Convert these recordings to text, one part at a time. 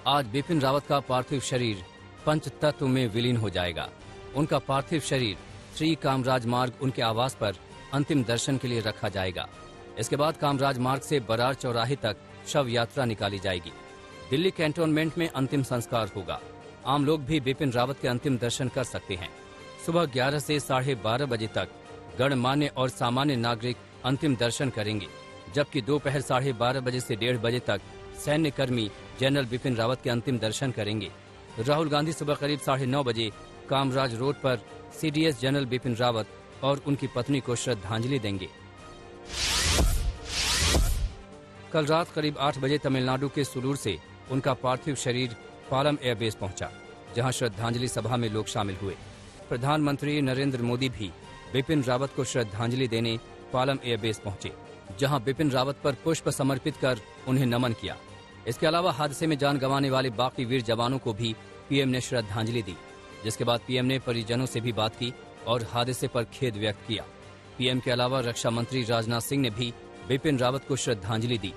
आज बिपिन रावत का पार्थिव शरीर पंच तत्व में विलीन हो जाएगा। उनका पार्थिव शरीर श्री कामराज मार्ग उनके आवास पर अंतिम दर्शन के लिए रखा जाएगा। इसके बाद कामराज मार्ग से बरार चौराहे तक शव यात्रा निकाली जाएगी। दिल्ली कैंटोनमेंट में अंतिम संस्कार होगा। आम लोग भी बिपिन रावत के अंतिम दर्शन कर सकते हैं। सुबह 11 से 12:30 बजे तक गणमान्य और सामान्य नागरिक अंतिम दर्शन करेंगे, जबकि दोपहर 12:30 बजे से 1:30 बजे तक सैन्य कर्मी जनरल बिपिन रावत के अंतिम दर्शन करेंगे। राहुल गांधी सुबह करीब 9:30 बजे कामराज रोड पर सीडीएस जनरल बिपिन रावत और उनकी पत्नी को श्रद्धांजलि देंगे। कल रात करीब 8 बजे तमिलनाडु के सुलूर से उनका पार्थिव शरीर पालम एयरबेस पहुंचा, जहां श्रद्धांजलि सभा में लोग शामिल हुए। प्रधानमंत्री नरेंद्र मोदी भी बिपिन रावत को श्रद्धांजलि देने पालम एयरबेस पहुंचे, जहां बिपिन रावत पर पुष्प समर्पित कर उन्हें नमन किया। इसके अलावा हादसे में जान गंवाने वाले बाकी वीर जवानों को भी पीएम ने श्रद्धांजलि दी, जिसके बाद पीएम ने परिजनों से भी बात की और हादसे पर खेद व्यक्त किया। पीएम के अलावा रक्षा मंत्री राजनाथ सिंह ने भी बिपिन रावत को श्रद्धांजलि दी।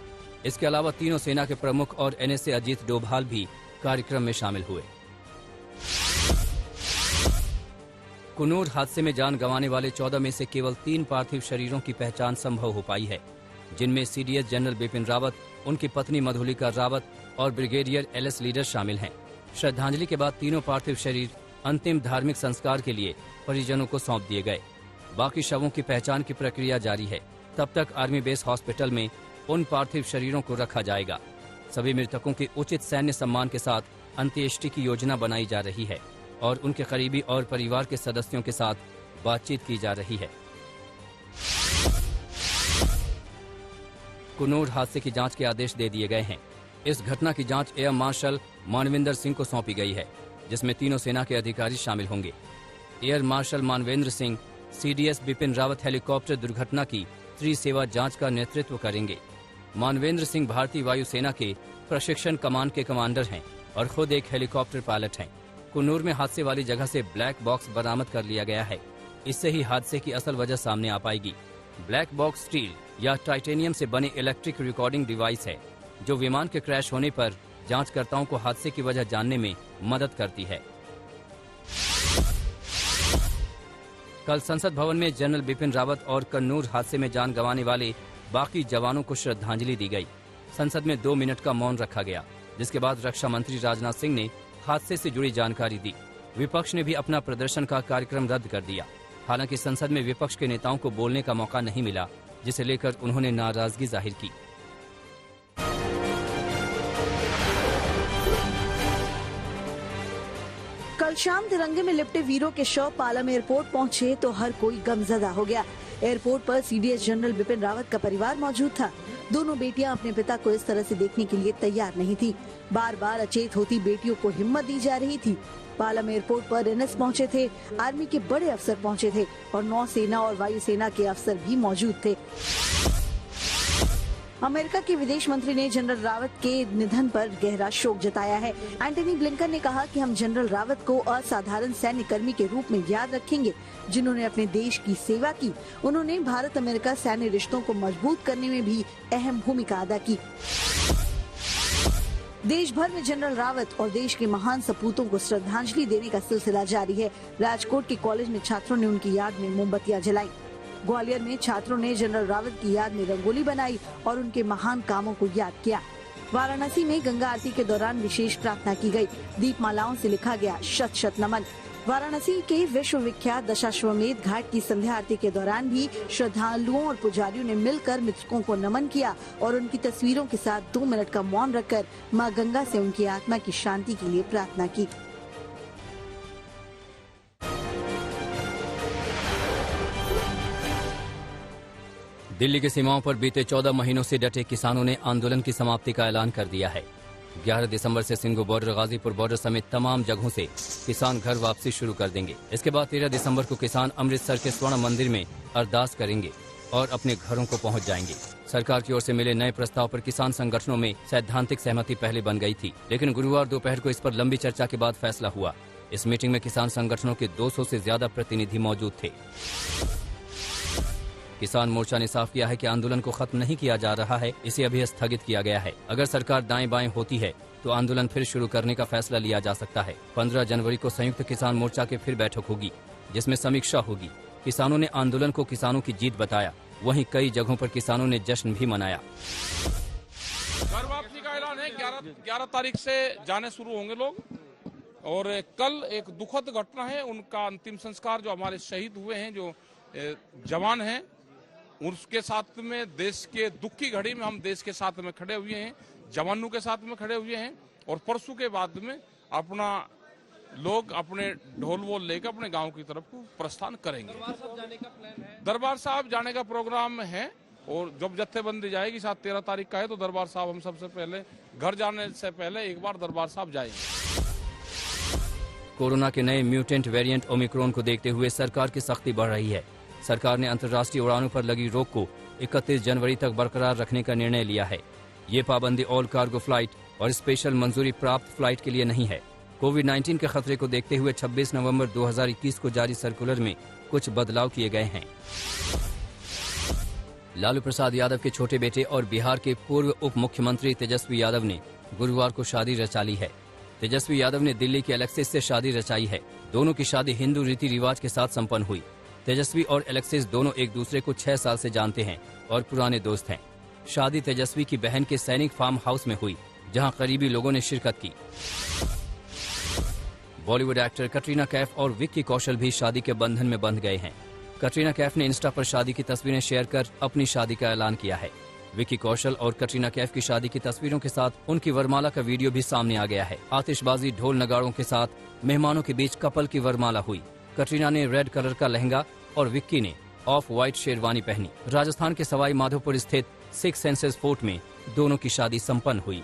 इसके अलावा तीनों सेना के प्रमुख और एनएसए अजीत डोभाल भी कार्यक्रम में शामिल हुए। कुन्नूर हादसे में जान गंवाने वाले 14 में से केवल 3 पार्थिव शरीरों की पहचान संभव हो पाई है, जिनमें सीडीएस जनरल बिपिन रावत, उनकी पत्नी मधुलिका रावत और ब्रिगेडियर एलएस लीडर शामिल हैं। श्रद्धांजलि के बाद तीनों पार्थिव शरीर अंतिम धार्मिक संस्कार के लिए परिजनों को सौंप दिए गए। बाकी शवों की पहचान की प्रक्रिया जारी है। तब तक आर्मी बेस हॉस्पिटल में उन पार्थिव शरीरों को रखा जाएगा। सभी मृतकों के उचित सैन्य सम्मान के साथ अंत्येष्टि की योजना बनाई जा रही है और उनके करीबी और परिवार के सदस्यों के साथ बातचीत की जा रही है। कुन्नूर हादसे की जांच के आदेश दे दिए गए हैं। इस घटना की जांच एयर मार्शल मानवेंद्र सिंह को सौंपी गई है, जिसमें तीनों सेना के अधिकारी शामिल होंगे। Air marshal Manvendra Singh CDS Bipin Rawat helicopter दुर्घटना की त्रिसेवा जांच का नेतृत्व करेंगे। मानवेंद्र सिंह भारतीय वायुसेना के प्रशिक्षण कमान के कमांडर हैं और खुद एक हेलीकॉप्टर पायलट हैं। कुन्नूर में हादसे वाली जगह से ब्लैक बॉक्स बरामद कर लिया गया है। इससे ही हादसे की असल वजह सामने आ पाएगी। ब्लैक बॉक्स स्टील या टाइटेनियम से बने इलेक्ट्रिक रिकॉर्डिंग डिवाइस है, जो विमान के क्रैश होने पर जांचकर्ताओं को हादसे की वजह जानने में मदद करती है। कल संसद भवन में जनरल बिपिन रावत और कन्नूर हादसे में जान गंवाने वाले बाकी जवानों को श्रद्धांजलि दी गई। संसद में 2 मिनट का मौन रखा गया, जिसके बाद रक्षा मंत्री राजनाथ सिंह ने हादसे से जुड़ी जानकारी दी। विपक्ष ने भी अपना प्रदर्शन का कार्यक्रम रद्द कर दिया। हालांकि संसद में विपक्ष के नेताओं को बोलने का मौका नहीं मिला, जिसे लेकर उन्होंने नाराजगी जाहिर की। कल शाम तिरंगे में लिपटे वीरों के शव पालम एयरपोर्ट पहुंचे तो हर कोई गमजदा हो गया। एयरपोर्ट पर सीडीएस जनरल बिपिन रावत का परिवार मौजूद था। दोनों बेटियां अपने पिता को इस तरह से देखने के लिए तैयार नहीं थी। बार बार अचेत होती बेटियों को हिम्मत दी जा रही थी। पालम एयरपोर्ट पर एनएस पहुंचे थे, आर्मी के बड़े अफसर पहुंचे थे और नौसेना और वायुसेना के अफसर भी मौजूद थे। अमेरिका के विदेश मंत्री ने जनरल रावत के निधन पर गहरा शोक जताया है। एंटनी ब्लिंकन ने कहा कि हम जनरल रावत को असाधारण सैन्य कर्मी के रूप में याद रखेंगे, जिन्होंने अपने देश की सेवा की। उन्होंने भारत अमेरिका सैन्य रिश्तों को मजबूत करने में भी अहम भूमिका अदा की। देश भर में जनरल रावत और देश के महान सपूतों को श्रद्धांजलि देने का सिलसिला जारी है। राजकोट के कॉलेज में छात्रों ने उनकी याद में मोमबत्तियां जलाई। ग्वालियर में छात्रों ने जनरल रावत की याद में रंगोली बनाई और उनके महान कामों को याद किया। वाराणसी में गंगा आरती के दौरान विशेष प्रार्थना की गई। दीपमालाओं से लिखा गया शत शत नमन। वाराणसी के विश्व विख्यात दशाश्वमेध घाट की संध्या आरती के दौरान भी श्रद्धालुओं और पुजारियों ने मिलकर मृतकों को नमन किया और उनकी तस्वीरों के साथ 2 मिनट का मौन रखकर मां गंगा से उनकी आत्मा की शांति के लिए प्रार्थना की। दिल्ली की सीमाओं पर बीते 14 महीनों से डटे किसानों ने आंदोलन की समाप्ति का ऐलान कर दिया है। 11 दिसंबर से सिंघू बॉर्डर, गाजीपुर बॉर्डर समेत तमाम जगहों से किसान घर वापसी शुरू कर देंगे। इसके बाद 13 दिसंबर को किसान अमृतसर के स्वर्ण मंदिर में अरदास करेंगे और अपने घरों को पहुंच जाएंगे। सरकार की ओर से मिले नए प्रस्ताव पर किसान संगठनों में सैद्धांतिक सहमति पहले बन गई थी, लेकिन गुरुवार दोपहर को इस पर लंबी चर्चा के बाद फैसला हुआ। इस मीटिंग में किसान संगठनों के 200 से ज्यादा प्रतिनिधि मौजूद थे। किसान मोर्चा ने साफ किया है कि आंदोलन को खत्म नहीं किया जा रहा है, इसे अभी स्थगित किया गया है। अगर सरकार दाएं बाएं होती है तो आंदोलन फिर शुरू करने का फैसला लिया जा सकता है। 15 जनवरी को संयुक्त किसान मोर्चा की फिर बैठक होगी, जिसमें समीक्षा होगी। किसानों ने आंदोलन को किसानों की जीत बताया। वहीं कई जगहों पर किसानों ने जश्न भी मनाया। घर वापसी का ऐलान है। 11 तारीख से जाने शुरू होंगे लोग। और कल एक दुखद घटना है, उनका अंतिम संस्कार, जो हमारे शहीद हुए हैं, जो जवान हैं, उसके साथ में देश के दुख की घड़ी में हम देश के साथ में खड़े हुए हैं, जवानों के साथ में खड़े हुए हैं। और परसों के बाद में अपना लोग अपने ढोल वोल लेकर अपने गांव की तरफ को प्रस्थान करेंगे। दरबार साहब जाने का प्लान है? दरबार साहब जाने का प्रोग्राम है। और जब जत्थेबंदी जाएगी, साथ 13 तारीख का है, तो दरबार साहब हम सबसे पहले, घर जाने से पहले एक बार दरबार साहब जाएंगे। कोरोना के नए म्यूटेंट वेरिएंट ओमिक्रॉन को देखते हुए सरकार की सख्ती बढ़ रही है। सरकार ने अंतर्राष्ट्रीय उड़ानों पर लगी रोक को 31 जनवरी तक बरकरार रखने का निर्णय लिया है। ये पाबंदी ऑल कार्गो फ्लाइट और स्पेशल मंजूरी प्राप्त फ्लाइट के लिए नहीं है। कोविड-19 के खतरे को देखते हुए 26 नवंबर 2021 को जारी सर्कुलर में कुछ बदलाव किए गए हैं। लालू प्रसाद यादव के छोटे बेटे और बिहार के पूर्व उप मुख्यमंत्री तेजस्वी यादव ने गुरुवार को शादी रचा ली है। तेजस्वी यादव ने दिल्ली के एलेक्सिस से शादी रचाई है। दोनों की शादी हिंदू रीति रिवाज के साथ संपन्न हुई। तेजस्वी और एलेक्सिस दोनों एक दूसरे को 6 साल से जानते हैं और पुराने दोस्त हैं। शादी तेजस्वी की बहन के सैनिक फार्म हाउस में हुई, जहां करीबी लोगों ने शिरकत की। बॉलीवुड एक्टर कटरीना कैफ और विक्की कौशल भी शादी के बंधन में बंध गए हैं। कटरीना कैफ ने इंस्टा पर शादी की तस्वीरें शेयर कर अपनी शादी का ऐलान किया है। विक्की कौशल और कटरीना कैफ की शादी की तस्वीरों के साथ उनकी वरमाला का वीडियो भी सामने आ गया है। आतिशबाजी, ढोल नगाड़ों के साथ मेहमानों के बीच कपल की वरमाला हुई। कटरीना ने रेड कलर का लहंगा और विक्की ने ऑफ व्हाइट शेरवानी पहनी। राजस्थान के सवाई माधोपुर स्थित 6 सेंसेस फोर्ट में दोनों की शादी संपन्न हुई।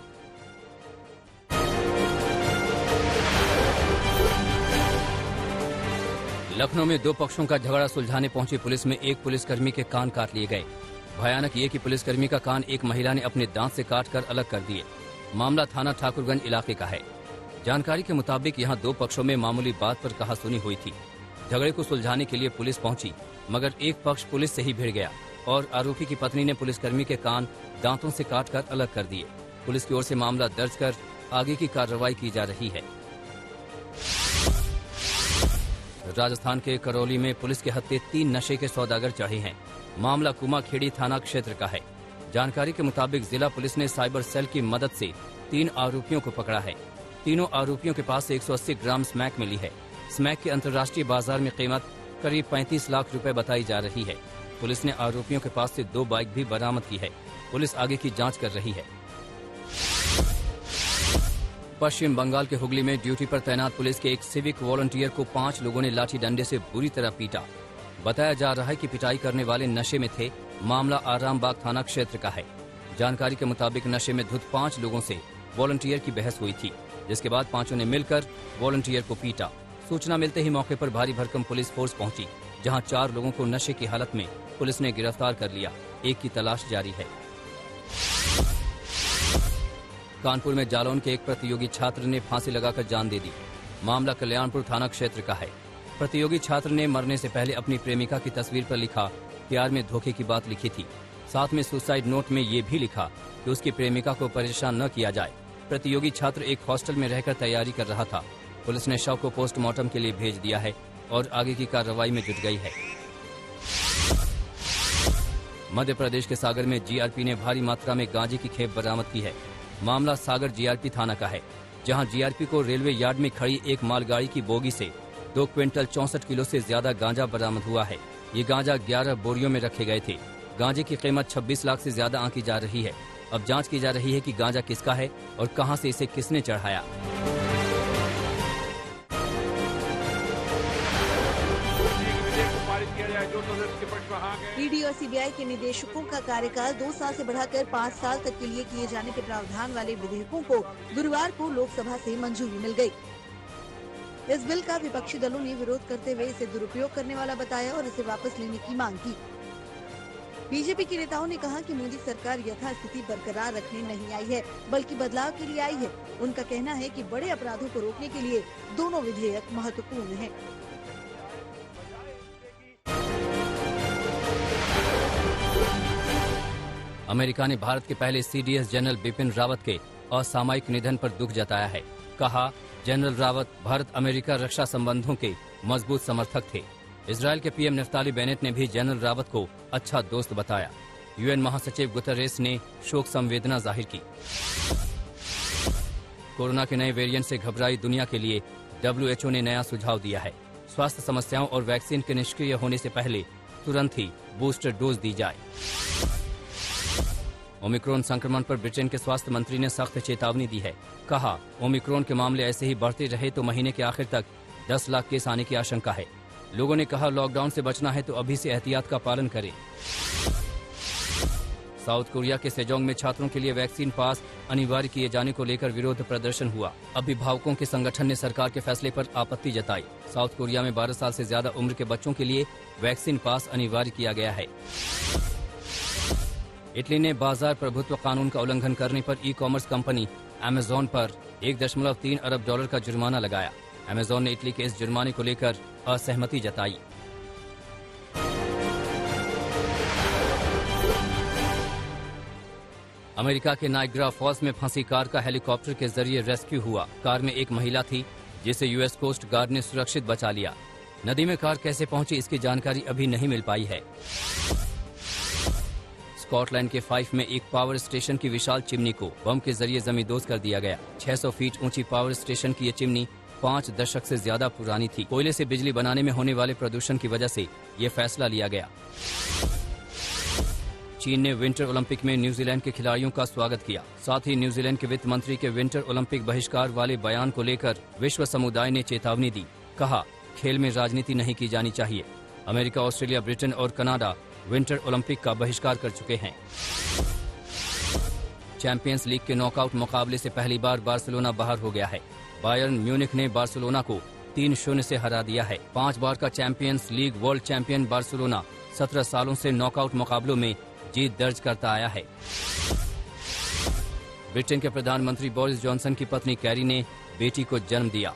लखनऊ में 2 पक्षों का झगड़ा सुलझाने पहुंची पुलिस में एक पुलिसकर्मी के कान काट लिए गए। भयानक ये कि पुलिसकर्मी का कान एक महिला ने अपने दांत से काटकर अलग कर दिए। मामला थाना ठाकुरगंज इलाके का है। जानकारी के मुताबिक यहां 2 पक्षों में मामूली बात पर कहासुनी हुई थी। झगड़े को सुलझाने के लिए पुलिस पहुंची, मगर एक पक्ष पुलिस से ही भिड़ गया और आरोपी की पत्नी ने पुलिसकर्मी के कान दांतों से काटकर अलग कर दिए। पुलिस की ओर से मामला दर्ज कर आगे की कार्रवाई की जा रही है। राजस्थान के करौली में पुलिस के हत्थे 3 नशे के सौदागर चढ़े हैं। मामला कुमाखेड़ी थाना क्षेत्र का है। जानकारी के मुताबिक जिला पुलिस ने साइबर सेल की मदद से 3 आरोपियों को पकड़ा है। तीनों आरोपियों के पास से 180 ग्राम स्मैक मिली है। स्मैक की अंतर्राष्ट्रीय बाजार में कीमत करीब 35 लाख रुपए बताई जा रही है। पुलिस ने आरोपियों के पास से 2 बाइक भी बरामद की है। पुलिस आगे की जांच कर रही है। पश्चिम बंगाल के हुगली में ड्यूटी पर तैनात पुलिस के एक सिविक वॉलंटियर को 5 लोगों ने लाठी डंडे से बुरी तरह पीटा। बताया जा रहा है कि पिटाई करने वाले नशे में थे। मामला आरामबाग थाना क्षेत्र का है। जानकारी के मुताबिक नशे में धुत 5 लोगों से वॉलंटियर की बहस हुई थी, जिसके बाद 5 ने मिलकर वॉलंटियर को पीटा। सूचना मिलते ही मौके पर भारी भरकम पुलिस फोर्स पहुंची, जहां 4 लोगों को नशे की हालत में पुलिस ने गिरफ्तार कर लिया। एक की तलाश जारी है। कानपुर में जालौन के एक प्रतियोगी छात्र ने फांसी लगाकर जान दे दी। मामला कल्याणपुर थाना क्षेत्र का है। प्रतियोगी छात्र ने मरने से पहले अपनी प्रेमिका की तस्वीर पर लिखा प्यार में धोखे की बात लिखी थी। साथ में सुसाइड नोट में ये भी लिखा कि उसकी प्रेमिका को परेशान न किया जाए। प्रतियोगी छात्र एक हॉस्टल में रहकर तैयारी कर रहा था। पुलिस ने शव को पोस्टमार्टम के लिए भेज दिया है और आगे की कार्रवाई में जुट गई है। मध्य प्रदेश के सागर में जीआरपी ने भारी मात्रा में गांजे की खेप बरामद की है। मामला सागर जीआरपी थाना का है, जहां जीआरपी को रेलवे यार्ड में खड़ी एक मालगाड़ी की बोगी से 2 क्विंटल 64 किलो से ज्यादा गांजा बरामद हुआ है। ये गांजा 11 बोरियों में रखे गए थे। गांजे की कीमत 26 लाख से ज्यादा आंकी जा रही है। अब जांच की जा रही है कि गांजा किसका है और कहां से इसे किसने चढ़ाया। ईडी और सीबीआई के निदेशकों का कार्यकाल 2 साल से बढ़ाकर 5 साल तक के लिए किए जाने के प्रावधान वाले विधेयकों को गुरुवार को लोकसभा से मंजूरी मिल गई। इस बिल का विपक्षी दलों ने विरोध करते हुए इसे दुरुपयोग करने वाला बताया और इसे वापस लेने की मांग की। बीजेपी के नेताओं ने कहा कि मोदी सरकार यथास्थिति बरकरार रखने नहीं आई है, बल्कि बदलाव के लिए आई है। उनका कहना है कि बड़े अपराधों को रोकने के लिए दोनों विधेयक महत्वपूर्ण हैं। अमेरिका ने भारत के पहले सीडीएस जनरल बिपिन रावत के असामयिक निधन पर दुख जताया है। कहा, जनरल रावत भारत अमेरिका रक्षा संबंधों के मजबूत समर्थक थे। इजराइल के पीएम नफ्ताली बेनेट ने भी जनरल रावत को अच्छा दोस्त बताया। यूएन महासचिव गुतरेस ने शोक संवेदना जाहिर की। कोरोना के नए वेरिएंट से घबराई दुनिया के लिए WHO ने नया सुझाव दिया है। स्वास्थ्य समस्याओं और वैक्सीन के निष्क्रिय होने से पहले तुरंत ही बूस्टर डोज दी जाए। ओमिक्रॉन संक्रमण पर ब्रिटेन के स्वास्थ्य मंत्री ने सख्त चेतावनी दी है। कहा, ओमिक्रॉन के मामले ऐसे ही बढ़ते रहे तो महीने के आखिर तक 10 लाख केस आने की आशंका है। लोगों ने कहा, लॉकडाउन से बचना है तो अभी से एहतियात का पालन करें। साउथ कोरिया के सेजोंग में छात्रों के लिए वैक्सीन पास अनिवार्य किए जाने को लेकर विरोध प्रदर्शन हुआ। अभिभावकों के संगठन ने सरकार के फैसले पर आपत्ति जताई। साउथ कोरिया में 12 साल से ज्यादा उम्र के बच्चों के लिए वैक्सीन पास अनिवार्य किया गया है। इटली ने बाजार प्रभुत्व कानून का उल्लंघन करने पर ई-कॉमर्स कंपनी अमेजॉन पर $1.3 अरब का जुर्माना लगाया। अमेजॉन ने इटली के इस जुर्माने को लेकर असहमति जताई। अमेरिका के नाइग्रा फॉल्स में फंसी कार का हेलीकॉप्टर के जरिए रेस्क्यू हुआ। कार में एक महिला थी जिसे यूएस कोस्ट गार्ड ने सुरक्षित बचा लिया। नदी में कार कैसे पहुंची इसकी जानकारी अभी नहीं मिल पाई है। स्कॉटलैंड के फाइफ में एक पावर स्टेशन की विशाल चिमनी को बम के जरिए जमींदोज कर दिया गया। 600 फीट ऊंची पावर स्टेशन की ये चिमनी 5 दशक से ज्यादा पुरानी थी। कोयले से बिजली बनाने में होने वाले प्रदूषण की वजह से ये फैसला लिया गया। चीन ने विंटर ओलंपिक में न्यूजीलैंड के खिलाड़ियों का स्वागत किया। साथ ही न्यूजीलैंड के वित्त मंत्री के विंटर ओलंपिक बहिष्कार वाले बयान को लेकर विश्व समुदाय ने चेतावनी दी। कहा, खेल में राजनीति नहीं की जानी चाहिए। अमेरिका, ऑस्ट्रेलिया, ब्रिटेन और कनाडा विंटर ओलंपिक का बहिष्कार कर चुके हैं। चैंपियंस लीग के नॉकआउट मुकाबले से पहली बार बार्सिलोना बाहर हो गया है। बायर्न म्यूनिख ने बार्सिलोना को 3-0 से हरा दिया है। 5 बार का champions league world champion Barcelona 17 सालों से नॉकआउट मुकाबलों में जीत दर्ज करता आया है। ब्रिटेन के प्रधानमंत्री बोरिस जॉनसन की पत्नी कैरी ने बेटी को जन्म दिया।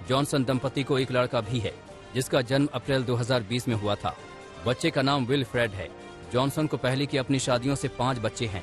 जॉनसन दंपति को एक लड़का भी है जिसका जन्म अप्रैल 2020 में हुआ था। बच्चे का नाम विलफ्रेड है। जॉनसन को पहले की अपनी शादियों से 5 बच्चे हैं।